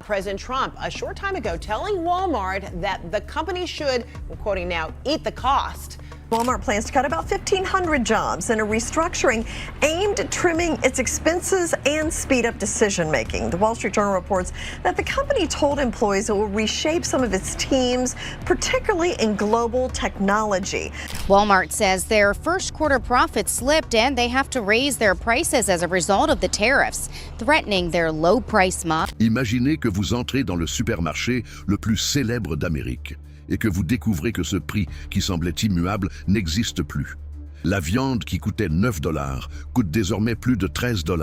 President Trump a short time ago telling Walmart that the company should, I'm quoting now, eat the cost. Walmart plans to cut about 1,500 jobs in a restructuring aimed at trimming its expenses and speed up decision making. The Wall Street Journal reports that the company told employees it will reshape some of its teams, particularly in global technology. Walmart says their first quarter profits slipped and they have to raise their prices as a result of the tariffs, threatening their low price model. Imaginez que vous entrez dans le supermarché le plus célèbre d'Amérique et que vous découvrez que ce prix qui semblait immuable n'existe plus. La viande qui coûtait 9 $ coûte désormais plus de 13 $.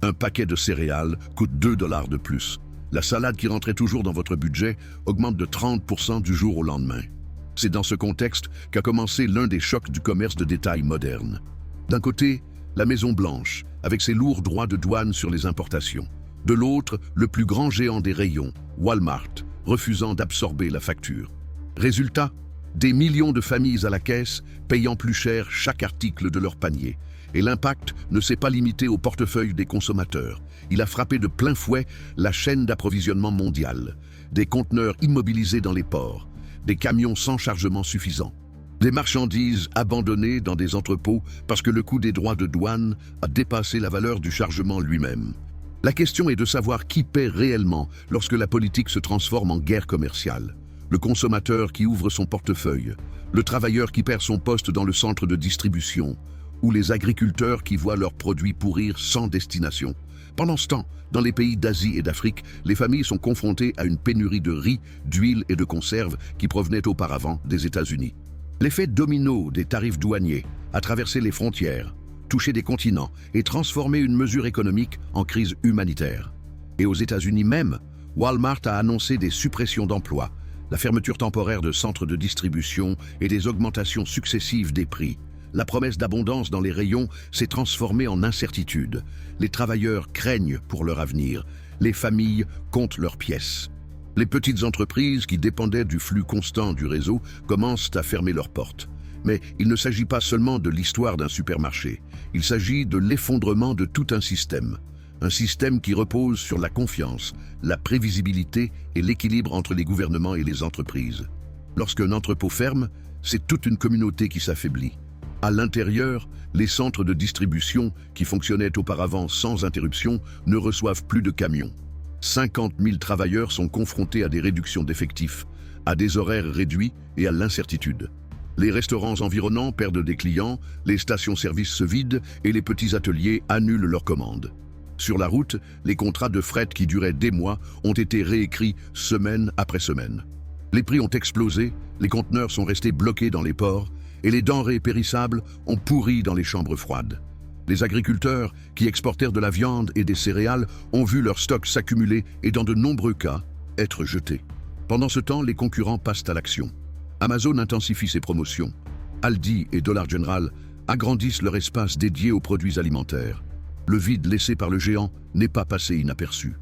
Un paquet de céréales coûte 2 $ de plus. La salade qui rentrait toujours dans votre budget augmente de 30% du jour au lendemain. C'est dans ce contexte qu'a commencé l'un des chocs du commerce de détail moderne. D'un côté, la Maison-Blanche, avec ses lourds droits de douane sur les importations. De l'autre, le plus grand géant des rayons, Walmart, refusant d'absorber la facture. Résultat, des millions de familles à la caisse payant plus cher chaque article de leur panier. Et l'impact ne s'est pas limité au portefeuille des consommateurs. Il a frappé de plein fouet la chaîne d'approvisionnement mondiale. Des conteneurs immobilisés dans les ports, des camions sans chargement suffisant, des marchandises abandonnées dans des entrepôts parce que le coût des droits de douane a dépassé la valeur du chargement lui-même. La question est de savoir qui paie réellement lorsque la politique se transforme en guerre commerciale. Le consommateur qui ouvre son portefeuille, le travailleur qui perd son poste dans le centre de distribution, ou les agriculteurs qui voient leurs produits pourrir sans destination. Pendant ce temps, dans les pays d'Asie et d'Afrique, les familles sont confrontées à une pénurie de riz, d'huile et de conserves qui provenaient auparavant des États-Unis. L'effet domino des tarifs douaniers a traversé les frontières, touché des continents et transformé une mesure économique en crise humanitaire. Et aux États-Unis même, Walmart a annoncé des suppressions d'emplois, la fermeture temporaire de centres de distribution et des augmentations successives des prix. La promesse d'abondance dans les rayons s'est transformée en incertitude. Les travailleurs craignent pour leur avenir. Les familles comptent leurs pièces. Les petites entreprises qui dépendaient du flux constant du réseau commencent à fermer leurs portes. Mais il ne s'agit pas seulement de l'histoire d'un supermarché. Il s'agit de l'effondrement de tout un système. Un système qui repose sur la confiance, la prévisibilité et l'équilibre entre les gouvernements et les entreprises. Lorsqu'un entrepôt ferme, c'est toute une communauté qui s'affaiblit. À l'intérieur, les centres de distribution, qui fonctionnaient auparavant sans interruption, ne reçoivent plus de camions. 50 000 travailleurs sont confrontés à des réductions d'effectifs, à des horaires réduits et à l'incertitude. Les restaurants environnants perdent des clients, les stations-service se vident et les petits ateliers annulent leurs commandes. Sur la route, les contrats de fret qui duraient des mois ont été réécrits semaine après semaine. Les prix ont explosé, les conteneurs sont restés bloqués dans les ports et les denrées périssables ont pourri dans les chambres froides. Les agriculteurs qui exportèrent de la viande et des céréales ont vu leurs stocks s'accumuler et dans de nombreux cas, être jetés. Pendant ce temps, les concurrents passent à l'action. Amazon intensifie ses promotions. Aldi et Dollar General agrandissent leur espace dédié aux produits alimentaires. Le vide laissé par le géant n'est pas passé inaperçu.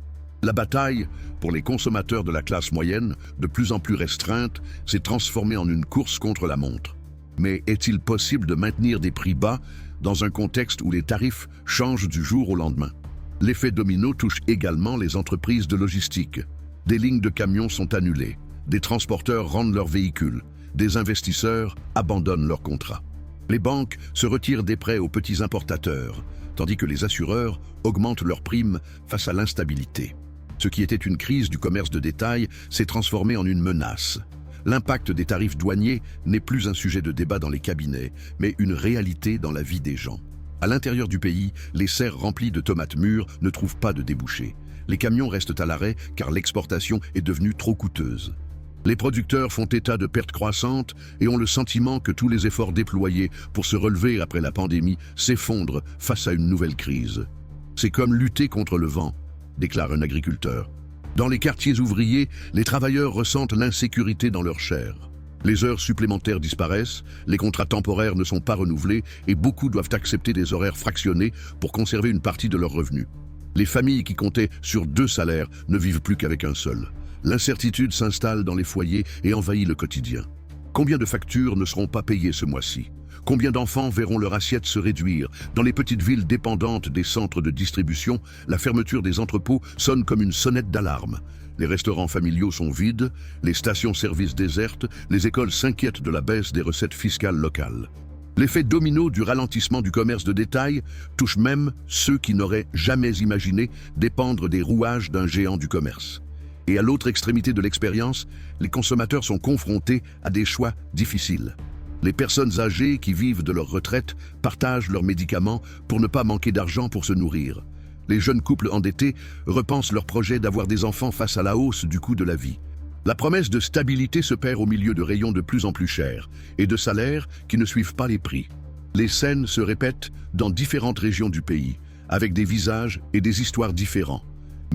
La bataille, pour les consommateurs de la classe moyenne, de plus en plus restreinte, s'est transformée en une course contre la montre. Mais est-il possible de maintenir des prix bas dans un contexte où les tarifs changent du jour au lendemain? L'effet domino touche également les entreprises de logistique. Des lignes de camions sont annulées, des transporteurs rendent leurs véhicules, des investisseurs abandonnent leurs contrats. Les banques se retirent des prêts aux petits importateurs, tandis que les assureurs augmentent leurs primes face à l'instabilité. Ce qui était une crise du commerce de détail s'est transformé en une menace. L'impact des tarifs douaniers n'est plus un sujet de débat dans les cabinets, mais une réalité dans la vie des gens. À l'intérieur du pays, les serres remplies de tomates mûres ne trouvent pas de débouchés. Les camions restent à l'arrêt car l'exportation est devenue trop coûteuse. Les producteurs font état de pertes croissantes et ont le sentiment que tous les efforts déployés pour se relever après la pandémie s'effondrent face à une nouvelle crise. C'est comme lutter contre le vent, déclare un agriculteur. Dans les quartiers ouvriers, les travailleurs ressentent l'insécurité dans leur chair. Les heures supplémentaires disparaissent, les contrats temporaires ne sont pas renouvelés et beaucoup doivent accepter des horaires fractionnés pour conserver une partie de leurs revenus. Les familles qui comptaient sur 2 salaires ne vivent plus qu'avec un seul. L'incertitude s'installe dans les foyers et envahit le quotidien. Combien de factures ne seront pas payées ce mois-ci? Combien d'enfants verront leur assiette se réduire? Dans les petites villes dépendantes des centres de distribution, la fermeture des entrepôts sonne comme une sonnette d'alarme. Les restaurants familiaux sont vides, les stations-service désertes, les écoles s'inquiètent de la baisse des recettes fiscales locales. L'effet domino du ralentissement du commerce de détail touche même ceux qui n'auraient jamais imaginé dépendre des rouages d'un géant du commerce. Et à l'autre extrémité de l'expérience, les consommateurs sont confrontés à des choix difficiles. Les personnes âgées qui vivent de leur retraite partagent leurs médicaments pour ne pas manquer d'argent pour se nourrir. Les jeunes couples endettés repensent leur projet d'avoir des enfants face à la hausse du coût de la vie. La promesse de stabilité se perd au milieu de rayons de plus en plus chers et de salaires qui ne suivent pas les prix. Les scènes se répètent dans différentes régions du pays, avec des visages et des histoires différents,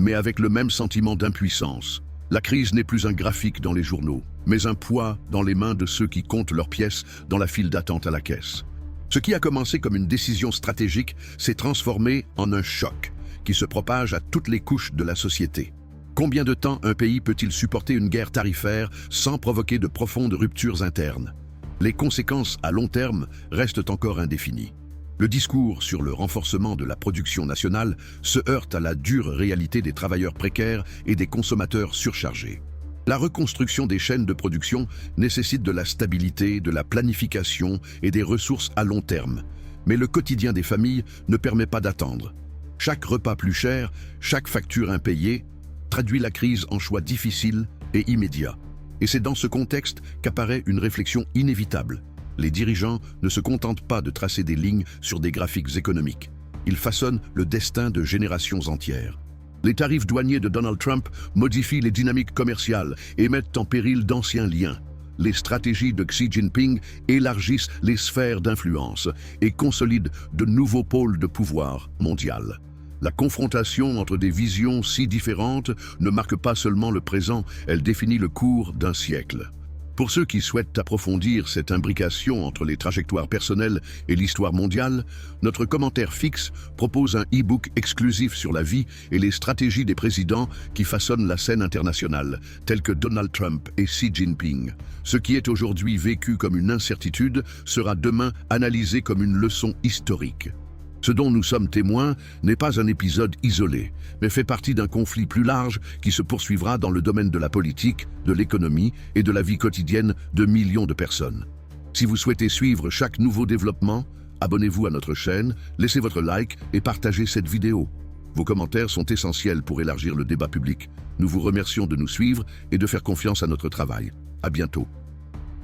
mais avec le même sentiment d'impuissance. La crise n'est plus un graphique dans les journaux, mais un poids dans les mains de ceux qui comptent leurs pièces dans la file d'attente à la caisse. Ce qui a commencé comme une décision stratégique s'est transformé en un choc qui se propage à toutes les couches de la société. Combien de temps un pays peut-il supporter une guerre tarifaire sans provoquer de profondes ruptures internes? Les conséquences à long terme restent encore indéfinies. Le discours sur le renforcement de la production nationale se heurte à la dure réalité des travailleurs précaires et des consommateurs surchargés. La reconstruction des chaînes de production nécessite de la stabilité, de la planification et des ressources à long terme. Mais le quotidien des familles ne permet pas d'attendre. Chaque repas plus cher, chaque facture impayée, traduit la crise en choix difficiles et immédiats. Et c'est dans ce contexte qu'apparaît une réflexion inévitable. Les dirigeants ne se contentent pas de tracer des lignes sur des graphiques économiques. Ils façonnent le destin de générations entières. Les tarifs douaniers de Donald Trump modifient les dynamiques commerciales et mettent en péril d'anciens liens. Les stratégies de Xi Jinping élargissent les sphères d'influence et consolident de nouveaux pôles de pouvoir mondial. La confrontation entre des visions si différentes ne marque pas seulement le présent, elle définit le cours d'un siècle. Pour ceux qui souhaitent approfondir cette imbrication entre les trajectoires personnelles et l'histoire mondiale, notre commentaire fixe propose un e-book exclusif sur la vie et les stratégies des présidents qui façonnent la scène internationale, tels que Donald Trump et Xi Jinping. Ce qui est aujourd'hui vécu comme une incertitude sera demain analysé comme une leçon historique. Ce dont nous sommes témoins n'est pas un épisode isolé, mais fait partie d'un conflit plus large qui se poursuivra dans le domaine de la politique, de l'économie et de la vie quotidienne de millions de personnes. Si vous souhaitez suivre chaque nouveau développement, abonnez-vous à notre chaîne, laissez votre like et partagez cette vidéo. Vos commentaires sont essentiels pour élargir le débat public. Nous vous remercions de nous suivre et de faire confiance à notre travail. À bientôt.